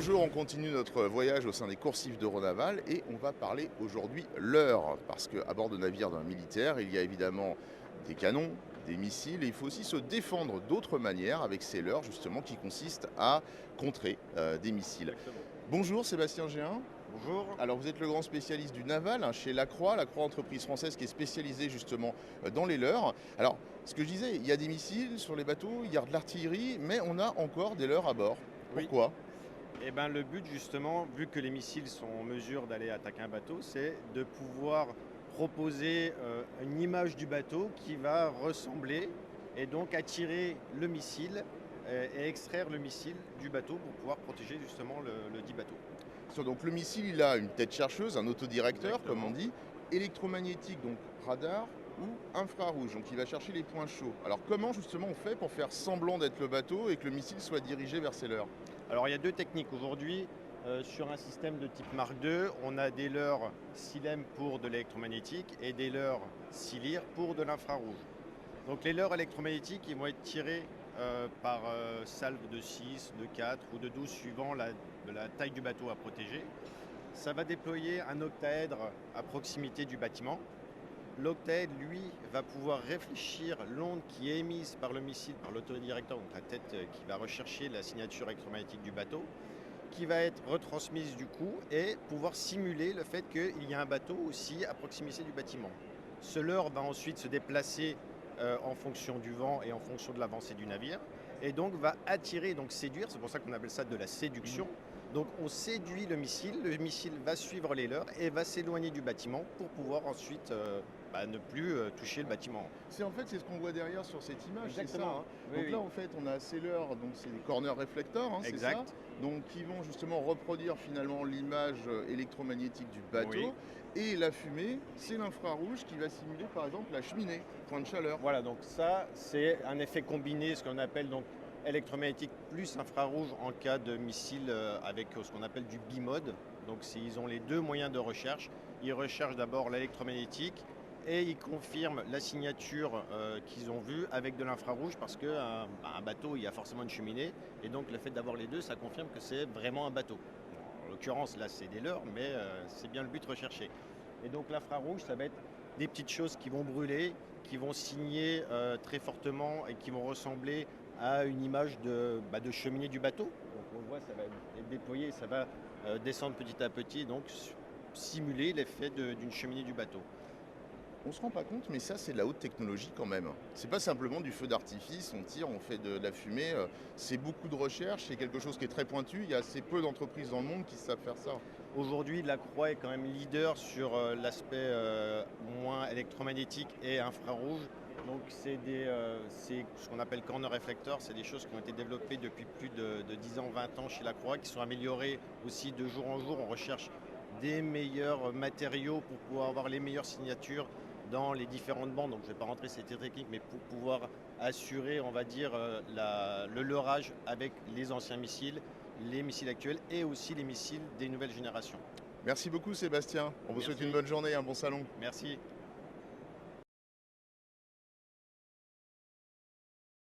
Bonjour, on continue notre voyage au sein des coursifs de Rhône-Aval et on va parler aujourd'hui leurre. Parce qu'à bord de navires d'un militaire, il y a évidemment des canons, des missiles et il faut aussi se défendre d'autres manières avec ces leurres justement qui consistent à contrer des missiles. Exactement. Bonjour Sébastien Géin. Bonjour. Alors vous êtes le grand spécialiste du naval chez Lacroix entreprise française qui est spécialisée justement dans les leurres. Alors ce que je disais, il y a des missiles sur les bateaux, il y a de l'artillerie, mais on a encore des leurres à bord. Oui. Pourquoi? Et ben, le but justement, vu que les missiles sont en mesure d'aller attaquer un bateau, c'est de pouvoir proposer une image du bateau qui va ressembler et donc attirer le missile et extraire le missile du bateau pour pouvoir protéger justement le dit bateau. Donc le missile, il a une tête chercheuse, un autodirecteur, comme on Exactement. dit, électromagnétique, donc radar, ou infrarouge, donc il va chercher les points chauds. Alors comment justement on fait pour faire semblant d'être le bateau et que le missile soit dirigé vers ses leurres? Alors il y a deux techniques aujourd'hui. Sur un système de type Mark II, on a des leurres SILEM pour de l'électromagnétique et des leurres SILIR pour de l'infrarouge. Donc les leurres électromagnétiques, ils vont être tirés par salve de 6, de 4 ou de 12 suivant la taille du bateau à protéger. Ça va déployer un octaèdre à proximité du bâtiment. L'octaèdre, lui, va pouvoir réfléchir l'onde qui est émise par le missile, par l'autodirecteur, donc la tête qui va rechercher la signature électromagnétique du bateau, qui va être retransmise du coup et pouvoir simuler le fait qu'il y a un bateau aussi à proximité du bâtiment. Ce leurre va ensuite se déplacer en fonction du vent et en fonction de l'avancée du navire et donc va attirer, donc séduire, c'est pour ça qu'on appelle ça de la séduction. Donc on séduit le missile va suivre les leurs et va s'éloigner du bâtiment pour pouvoir ensuite ne plus toucher le bâtiment. C'est ce qu'on voit derrière sur cette image, c'est ça, Exactement. hein. Oui, Donc oui. là en fait on a ces leurres, donc c'est des corner réflecteurs, c'est ça, Exact. donc qui vont justement reproduire finalement l'image électromagnétique du bateau. Oui. Et la fumée, c'est l'infrarouge qui va simuler par exemple la cheminée, point de chaleur. Voilà, donc ça, c'est un effet combiné, ce qu'on appelle donc électromagnétique plus infrarouge en cas de missile avec ce qu'on appelle du bimode. Donc ils ont les deux moyens de recherche. Ils recherchent d'abord l'électromagnétique et ils confirment la signature qu'ils ont vue avec de l'infrarouge parce qu'un un bateau, il y a forcément une cheminée. Et donc le fait d'avoir les deux, ça confirme que c'est vraiment un bateau. En l'occurrence, là, c'est des leurres, mais c'est bien le but recherché. Et donc l'infrarouge, ça va être des petites choses qui vont brûler, qui vont signer très fortement et qui vont ressembler à une image de cheminée du bateau. Donc on le voit, ça va être déployé, ça va descendre petit à petit, donc simuler l'effet d'une cheminée du bateau. On se rend pas compte, mais ça c'est de la haute technologie quand même. C'est pas simplement du feu d'artifice, on tire, on fait de la fumée, c'est beaucoup de recherche, c'est quelque chose qui est très pointu, il y a assez peu d'entreprises dans le monde qui savent faire ça. Aujourd'hui, Lacroix est quand même leader sur l'aspect moins électromagnétique et infrarouge. Donc c'est ce qu'on appelle corner reflector, c'est des choses qui ont été développées depuis plus de 10 ans, 20 ans chez Lacroix, qui sont améliorées aussi de jour en jour. On recherche des meilleurs matériaux pour pouvoir avoir les meilleures signatures dans les différentes bandes. Donc je ne vais pas rentrer cette technique, mais pour pouvoir assurer, on va dire, le leurrage avec les anciens missiles, les missiles actuels et aussi les missiles des nouvelles générations. Merci beaucoup Sébastien, on vous souhaite une Merci. bonne journée, un bon salon. Merci.